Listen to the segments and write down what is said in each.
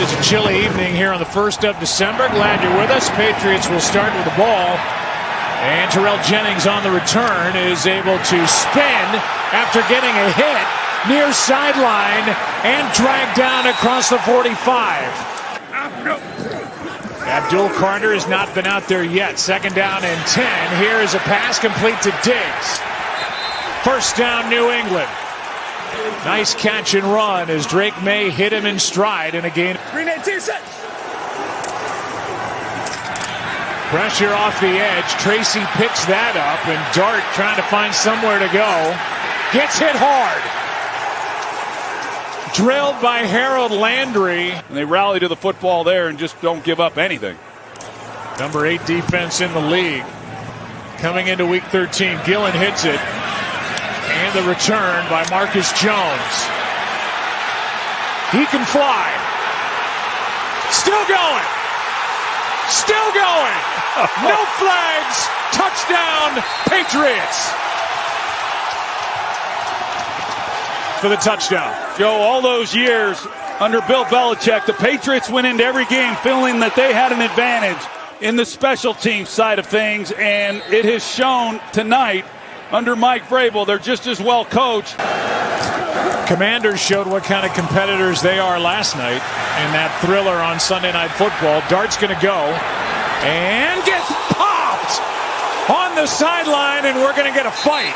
It's a chilly evening here on the 1st of December. Glad you're with us. Patriots will start with the ball. And Terrell Jennings on the return is able to spin after getting a hit near sideline and dragged down across the 45. Abdul Carter has not been out there yet. 2nd down and 10. Here is a pass complete to Diggs. 1st down, New England. Nice catch and run as Drake May hit him in stride in a gain. Green 18 set. Pressure off the edge. Tracy picks that up, and Dart trying to find somewhere to go. Gets hit hard. Drilled by Harold Landry. And they rally to the football there and just don't give up anything. Number 8 defense in the league. Coming into week 13, Gillen hits it. And the return by Marcus Jones. He can fly. Still going. Still going. No flags. Touchdown, Patriots. For the touchdown. Joe, all those years under Bill Belichick, the Patriots went into every game feeling that they had an advantage in the special teams side of things, and it has shown tonight under Mike Vrabel. They're just as well coached. Commanders showed what kind of competitors they are last night in that thriller on Sunday Night Football. Dart's going to go and gets popped on the sideline, and we're going to get a fight.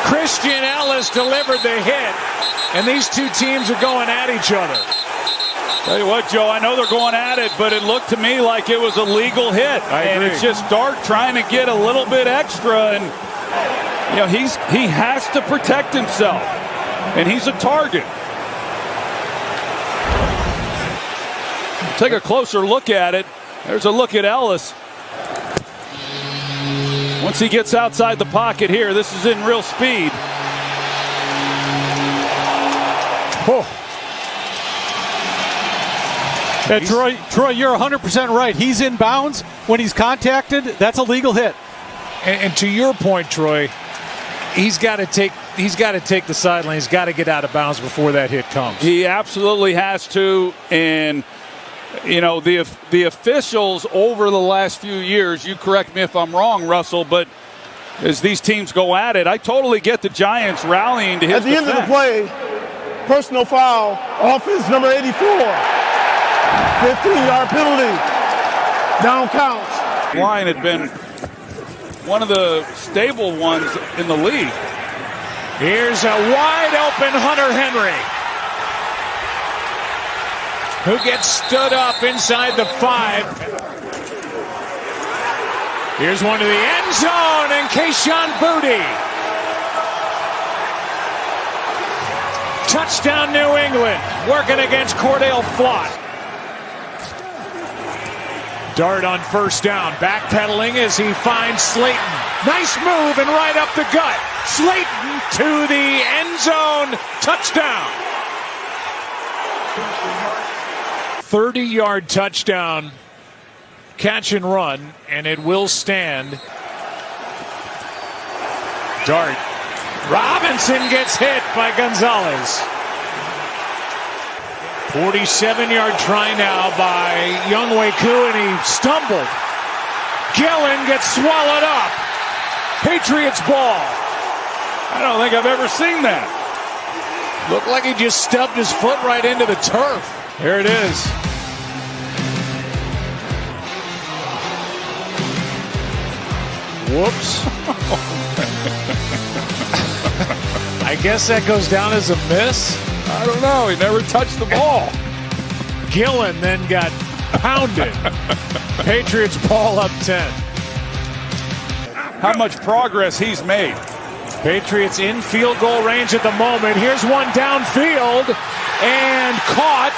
Christian Ellis delivered the hit, and these two teams are going at each other. Tell you what, Joe, I know they're going at it, but it looked to me like it was a legal hit. And it's just Dart trying to get a little bit extra, and you know he has to protect himself, and he's a target. Take a closer look at it. There's a look at Ellis. Once he gets outside the pocket here, this is in real speed. Oh. Yeah, Troy, you're 100% right. He's in bounds. When he's contacted, that's a legal hit. And to your point, Troy, he's got to take the sideline. He's got to get out of bounds before that hit comes. He absolutely has to. And you know, the officials over the last few years, you correct me if I'm wrong, Russell, but as these teams go at it, I totally get the Giants rallying to his At the end of the play, personal foul, offense number 84. 15-yard penalty. Down counts. Line had been one of the stable ones in the league. Here's a wide open Hunter Henry, who gets stood up inside the 5. Here's one to the end zone, and Kayshon Boutte. Touchdown, New England, working against Cordale Flott. Dart on 1st down, backpedaling as he finds Slayton. Nice move and right up the gut. Slayton to the end zone, touchdown. 30-yard touchdown, catch and run, and it will stand. Dart. Robinson gets hit by Gonzalez. 47-yard try now by Younghoe Koo, and he stumbled. Gillen gets swallowed up. Patriots ball. I don't think I've ever seen that. Looked like he just stubbed his foot right into the turf. Here it is. Whoops. I guess that goes down as a miss. I don't know. He never touched the ball. Gillen then got pounded. Patriots ball up 10. How much progress he's made. Patriots in field goal range at the moment. Here's one downfield and caught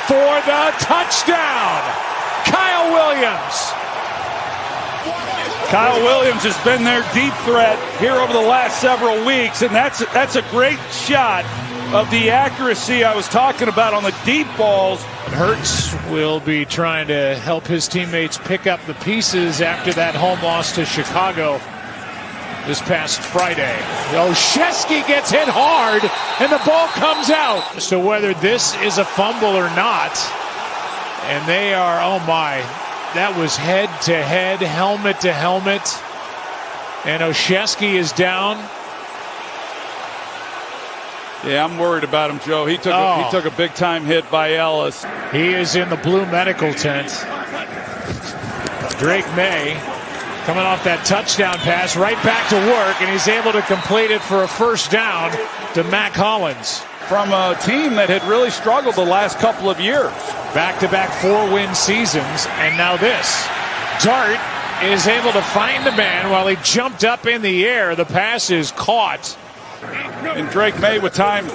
for the touchdown. Kyle Williams. Kyle Williams has been their deep threat here over the last several weeks, and that's a great shot of the accuracy I was talking about on the deep balls. Hurts will be trying to help his teammates pick up the pieces after that home loss to Chicago. this past Friday. Olszewski gets hit hard, and the ball comes out. So whether this is a fumble or not, and they are, oh my, that was head to head, helmet to helmet, and Olszewski is down. Yeah, I'm worried about him, Joe. He took a big-time hit by Ellis. He is in the blue medical tent. Drake May coming off that touchdown pass, right back to work, and he's able to complete it for a first down to Mac Hollins. From a team that had really struggled the last couple of years. Back-to-back 4-win seasons, and now this. Dart is able to find the man while he jumped up in the air. The pass is caught. And Drake May with time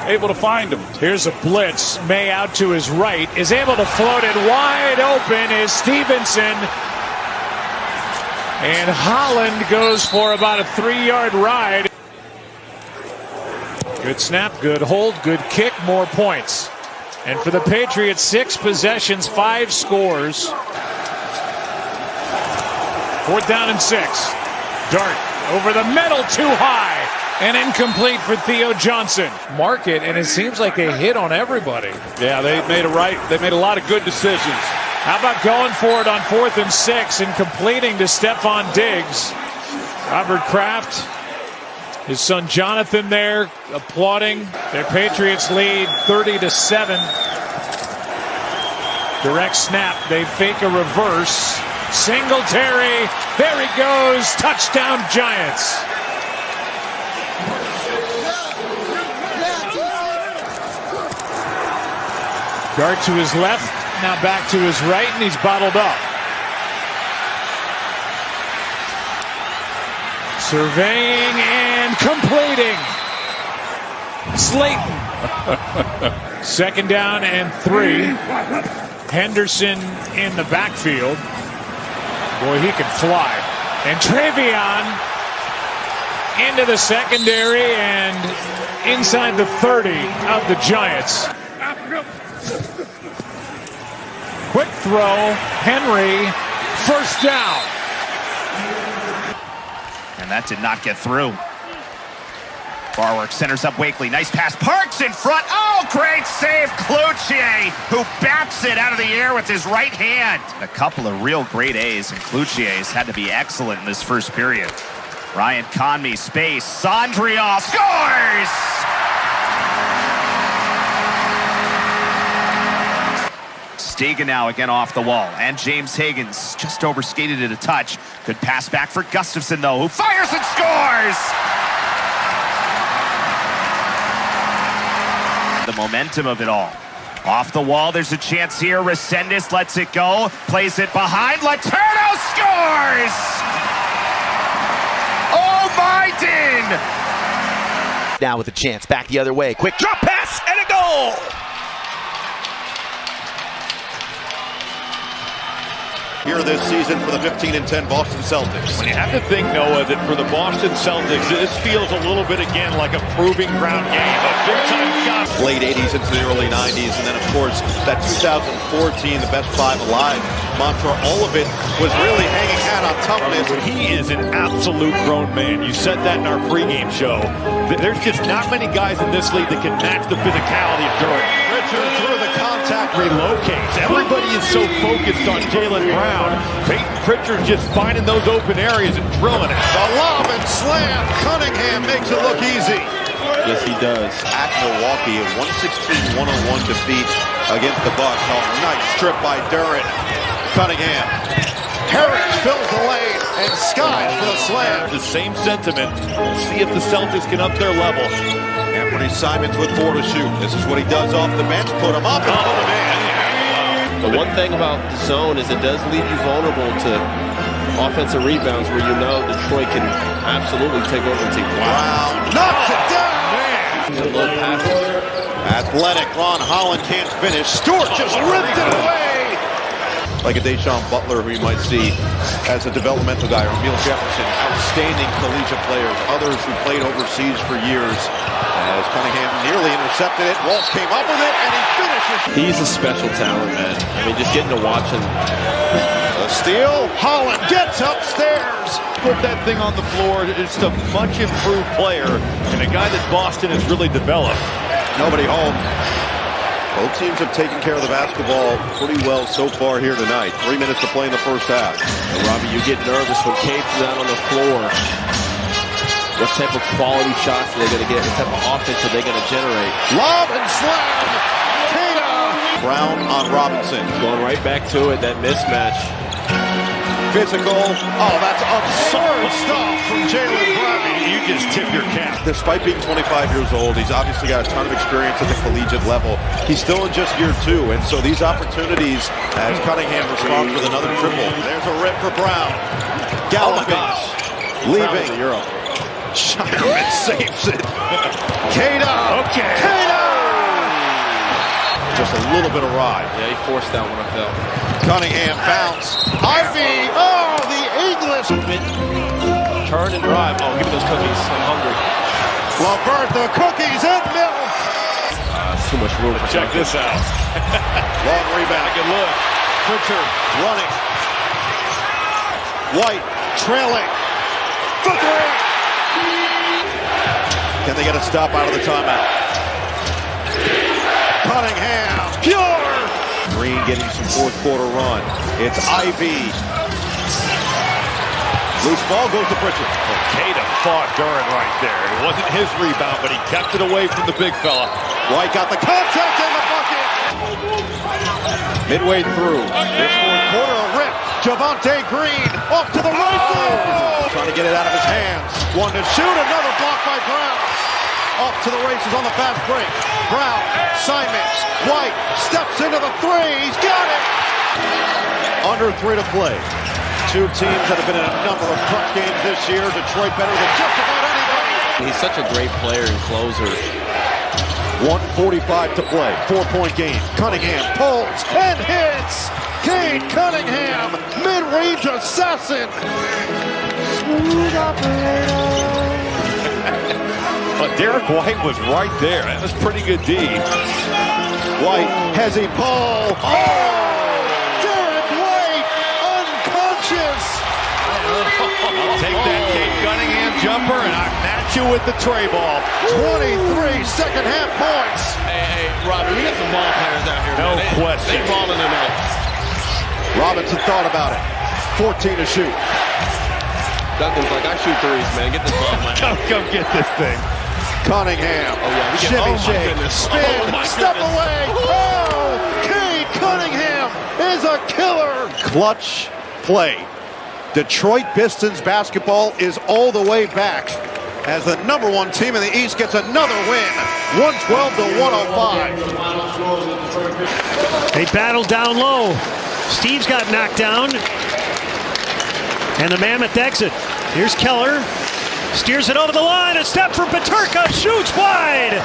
able to find him. Here's a blitz. May out to his right is able to float it wide open is Stevenson. And Holland goes for about a 3-yard ride. Good snap, good hold, good kick, more points. And for the Patriots, 6 possessions, 5 scores. 4th down and 6. Dart over the middle, too high. And incomplete for Theo Johnson. Mark it, and it seems like they hit on everybody. Yeah, they made a lot of good decisions. How about going for it on 4th and 6 and completing to Stephon Diggs? Robert Kraft, his son Jonathan there applauding. Their Patriots lead 30-7. Direct snap, they fake a reverse. Singletary, there he goes, touchdown Giants. Dart to his left, now back to his right, and he's bottled up. Surveying and completing. Slayton. 2nd down and 3. Henderson in the backfield. Boy, he can fly. And Travion into the secondary and inside the 30 of the Giants. Quick throw, Henry, first down. And that did not get through. Barwork centers up Wakely. Nice pass. Parks in front. Oh, great save. Cloutier, who bats it out of the air with his right hand. A couple of real great A's, and Cloutier's had to be excellent in this first period. Ryan Conmee, space. Sondrial scores! Stegen now again off the wall. And James Higgins just overskated it a touch. Good pass back for Gustafson, though, who fires and scores! The momentum of it all. Off the wall, there's a chance here. Resendez lets it go. Plays it behind. Letourneau scores! Oh, Maiden! Now with a chance, back the other way. Quick drop pass and a goal! Here this season for the 15-10 Boston Celtics. When you have to think, Noah, that for the Boston Celtics, this feels a little bit again like a proving ground game, a big-time shot. Late 80s into the early 90s, and then of course that 2014, the best 5 alive mantra, all of it was really hanging hat on toughness. He is an absolute grown man. You said that in our pregame show. There's just not many guys in this league that can match the physicality of Durant. Richard through the contact Relocates. Everybody is so focused on Jaylen Brown. Peyton Pritchard just finding those open areas and drilling it. The lob and slam. Cunningham makes it look easy. Yes, he does. At Milwaukee, a 116-101 defeat against the Bucks. Oh, nice strip by Durant. Cunningham. Harris fills the lane and skies for the slam. The same sentiment. See if the Celtics can up their level. Anthony Simons with 4 to shoot. This is what he does off the bench. Put him up and put him in. The one thing about the zone is it does leave you vulnerable to offensive rebounds where you know Detroit can absolutely take over and take Wow. Knocks it down. low passes. Athletic Ron Holland can't finish. Stewart just ripped it away. like a Deshaun Butler, who you might see as a developmental guy, or Emil Jefferson, outstanding collegiate players, others who played overseas for years. As Cunningham nearly intercepted it, Walsh came up with it, and he finishes. He's a special talent, man. I mean, just getting to watch him. A steal, Holland gets upstairs. Put that thing on the floor. It's a much improved player and a guy that Boston has really developed. Nobody home. Both teams have taken care of the basketball pretty well so far here tonight. 3 minutes to play in the first half. And Robbie, you get nervous when Cade's down on the floor. What type of quality shots are they going to get? What type of offense are they going to generate? Lob and slam. Cada. Brown on Robinson. Going right back to it, that mismatch. Physical. Oh, that's absurd stuff from Jaylen Brown. You just tip your cap. Despite being 25 years old, he's obviously got a ton of experience at the collegiate level. He's still in just year 2, and so these opportunities as Cunningham responds with another triple. There's a rip for Brown. Gallagher leaving. Euro. Shireman saves it. Cada. Okay. Cada. Just a little bit of ride. Yeah, he forced that one, I felt. Cunningham bounce. Ivy. Oh, the English. Turn and drive. Oh, give me those cookies. I'm hungry. Levert, the cookies and milk. Too much room for Check this out. Long rebound. Good look. Pritchard running. White trailing. For three. Can they get a stop out of the timeout? Cunningham. Pure. Green getting some fourth quarter run. It's Ivy. Loose ball goes to Pritchard. Cada fought Duren right there. It wasn't his rebound, but he kept it away from the big fella. White got the contact in the bucket. Midway through this fourth quarter, a rip. Javonte Green off to the right side. Trying to get it out of his hands. One to shoot, another block by Brown. Off to the races on the fast break. Brown, Simons, White steps into the three. He's got it. Under 3 to play. Two teams that have been in a number of clutch games this year. Detroit better than just about anybody. He's such a great player and closer. 1:45 to play. 4-point game. Cunningham pulls and hits. Cade Cunningham, mid-range assassin. Smooth operator. But Derek White was right there. That was pretty good D. White has a ball. Oh! Derek White, unconscious. I'll take that Cade Cunningham jumper and I'll match you with the tray ball. 23 second half points. Hey, Robbie, we got some ball players out here. No man. question. They balling tonight. Robinson thought about it. 14 to shoot. Duncan's like, I shoot threes, man. Get this ball in my hand. Come get this thing. Cunningham. Oh, yeah, we get- Shimmy oh, my shake. goodness. Spin. Oh, my Step goodness. away. Oh! Cade Cunningham is a killer. Clutch play. Detroit Pistons basketball is all the way back as the number 1 team in the East gets another win. 112 to 105. They battled down low. Steve's got knocked down. And the Mammoth exit. Here's Keller. Steers it over the line. A step from Peterka. Shoots wide.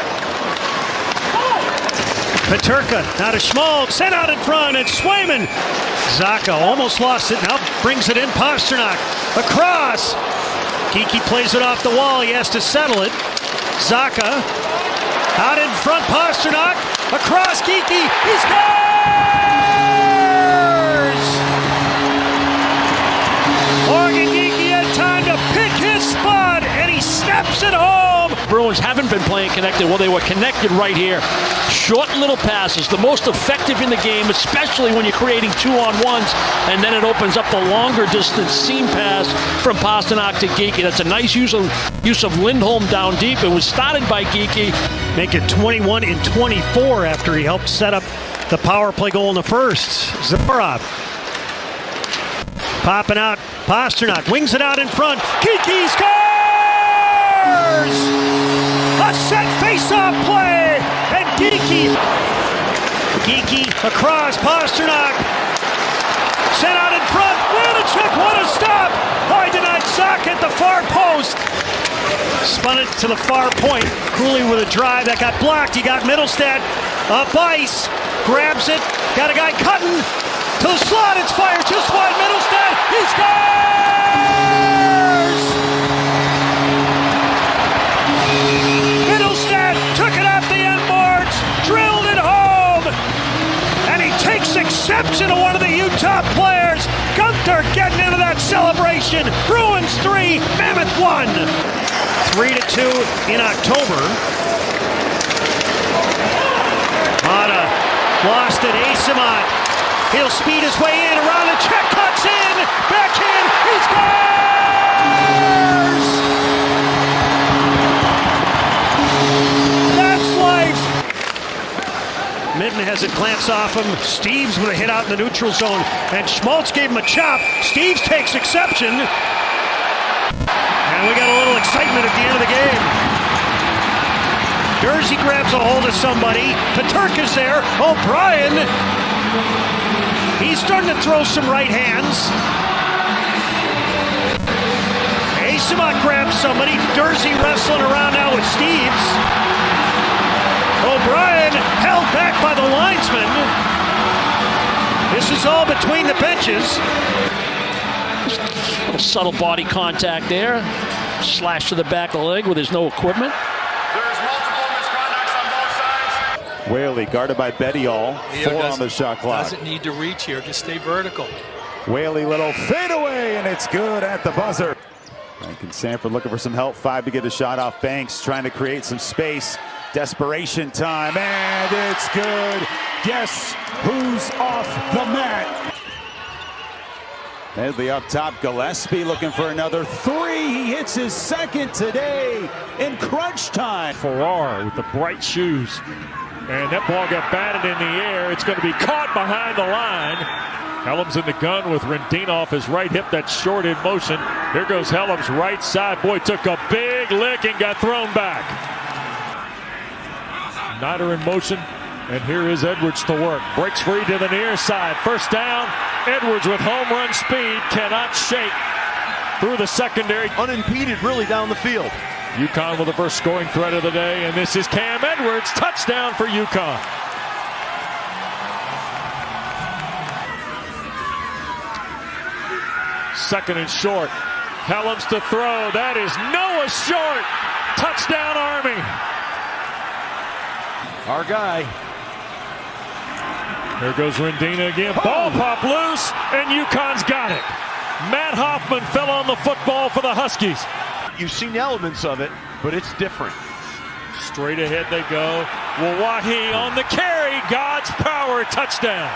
Peterka. Now to Schmaltz. Sent out in front. And Swayman. Zaka almost lost it. Now brings it in. Pasternak. Across. Geeky plays it off the wall. He has to settle it. Zaka. Out in front. Pasternak. Across Geeky. He scores! Morgan Geeky had time to pick his spot, and he snaps it home. Bruins haven't been playing connected. Well, they were connected right here. Short little passes, the most effective in the game, especially when you're creating 2-on-1s, and then it opens up the longer distance seam pass from Pasternak to Geeky. That's a nice use of Lindholm down deep. It was started by Geeky. Make it 21 and 24 after he helped set up the power play goal in the first. Zaporov popping out. Pasternak wings it out in front. Geeky scores! A set face-off play, and Geeky across. Pasternak sent out in front. Vanacek, what a stop! High denied sock at the far post. Spun it to the far point. Cooley with a drive that got blocked. He got Middlestat up ice. Grabs it. Got a guy cutting. To the slot, it's fired just wide. Middlestat, he scores! Middlestat took it off the end boards, drilled it home, and he takes exception to one of the Utah players. Gunther getting into that celebration. Bruins 3, Mammoth 1. 3-2 in October. Mata lost it. Asimont. He'll speed his way in. Around the check. Cuts in. Back in. He scores! That's life. Minton has it glance off him. Steves with a hit out in the neutral zone. And Schmaltz gave him a chop. Steves takes exception. And we got a little excitement at the end of the game. Jersey grabs a hold of somebody. Peterka's there. O'Brien. He's starting to throw some right hands. Asimont grabs somebody. Jersey wrestling around now with Steves. O'Brien held back by the linesman. This is all between the benches. Little subtle body contact there. Slash to the back of the leg where there's no equipment. There's multiple misconducts on both sides. Whaley guarded by Bettiol. 4 on the shot clock. Doesn't need to reach here. Just stay vertical. Whaley little fadeaway, and it's good at the buzzer. Rankin Sanford looking for some help. 5 to get a shot off Banks, trying to create some space. Desperation time, and it's good. Guess who's off the mat? Medley up top. Gillespie looking for another 3. He hits his second today in crunch time. Farrar with the bright shoes. And that ball got batted in the air. It's going to be caught behind the line. Helms in the gun with Rendine off his right hip. That's short in motion. Here goes Helms right side. Boy, took a big lick and got thrown back. Snyder in motion. And here is Edwards to work. Breaks free to the near side. First down. Edwards with home run speed. Cannot shake through the secondary. Unimpeded really down the field. UConn with the first scoring threat of the day. And this is Cam Edwards. Touchdown for UConn. Second and short. Helms to throw. That is Noah Short. Touchdown Army. Our guy. There goes Rendina again. Ball pop loose, and UConn's got it. Matt Hoffman fell on the football for the Huskies. You've seen elements of it, but it's different. Straight ahead they go. Wawahi on the carry. God's power touchdown.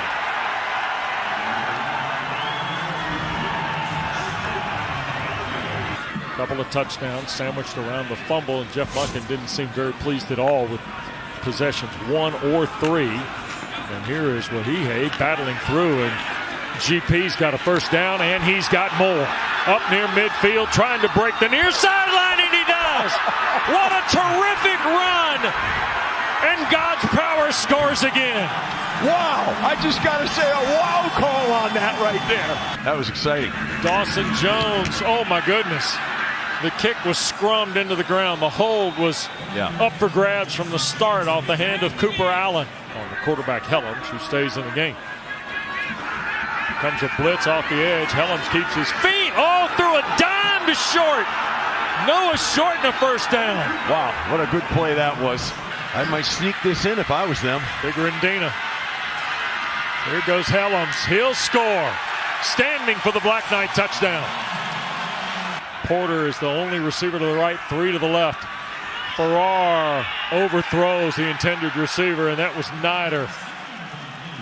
Couple of touchdowns sandwiched around the fumble, and Jeff Monken didn't seem very pleased at all with possessions 1 or 3. And here is Wahihe battling through, and GP's got a first down, and he's got more. Up near midfield, trying to break the near sideline, and he does! What a terrific run! And God's power scores again. Wow, I just got to say a wow call on that right there. That was exciting. Dawson Jones, oh my goodness. The kick was scrummed into the ground. The hold was up for grabs from the start off the hand of Cooper Allen. On the quarterback Helms, who stays in the game. Comes a blitz off the edge. Helms keeps his feet. Oh, threw a dime to Short. Noah Short in a first down. Wow, what a good play that was. I might sneak this in if I was them. Big Rendina. Here goes Helms. He'll score. Standing for the Black Knight touchdown. Porter is the only receiver to the right, 3 to the left. Farrar overthrows the intended receiver, and that was Snyder.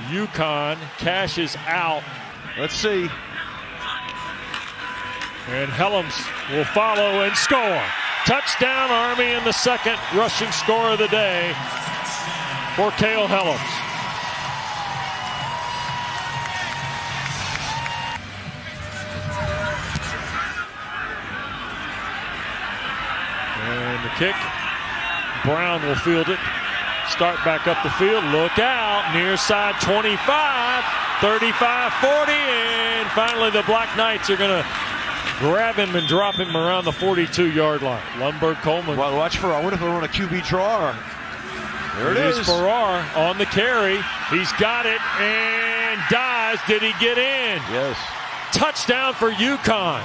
UConn cashes out. Let's see. And Helms will follow and score. Touchdown Army in the second rushing score of the day for Cale Helms. And the kick. Brown will field it. Start back up the field. Look out. Near side 25, 35, 40. And finally the Black Knights are going to grab him and drop him around the 42-yard line. Lundberg Coleman. Well, watch Farrar. What if they run a QB draw? There it is. Farrar on the carry. He's got it. And line dives. Did he get in? Yes. Touchdown for UConn.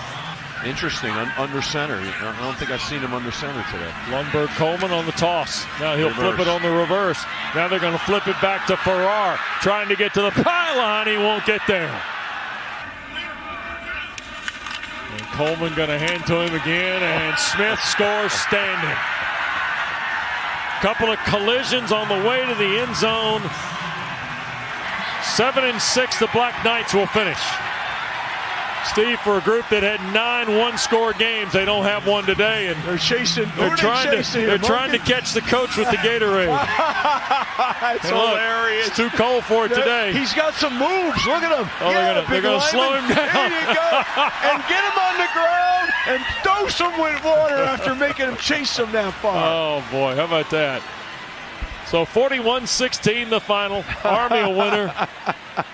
Interesting, under center. I don't think I've seen him under center today. Lundberg Coleman on the toss. Now he'll flip it on the reverse. Now they're going to flip it back to Farrar. Trying to get to the pylon. He won't get there. And Coleman going to hand to him again. And Smith scores standing. Couple of collisions on the way to the end zone. 7-6, the Black Knights will finish. Steve, for a group that had 9 one-score games, they don't have one today, and they're chasing. They're trying to catch the coach with the Gatorade. It's hilarious. It's too cold for it today. He's got some moves. Look at him. Oh, they're going to slow him down. There you go. And get him on the ground and dose him with water after making him chase him that far. Oh boy, how about that? So 41-16 the final. Army a winner.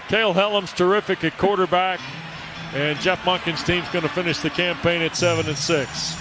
Cale Hellam's terrific at quarterback. And Jeff Monken's team's going to finish the campaign at 7-6.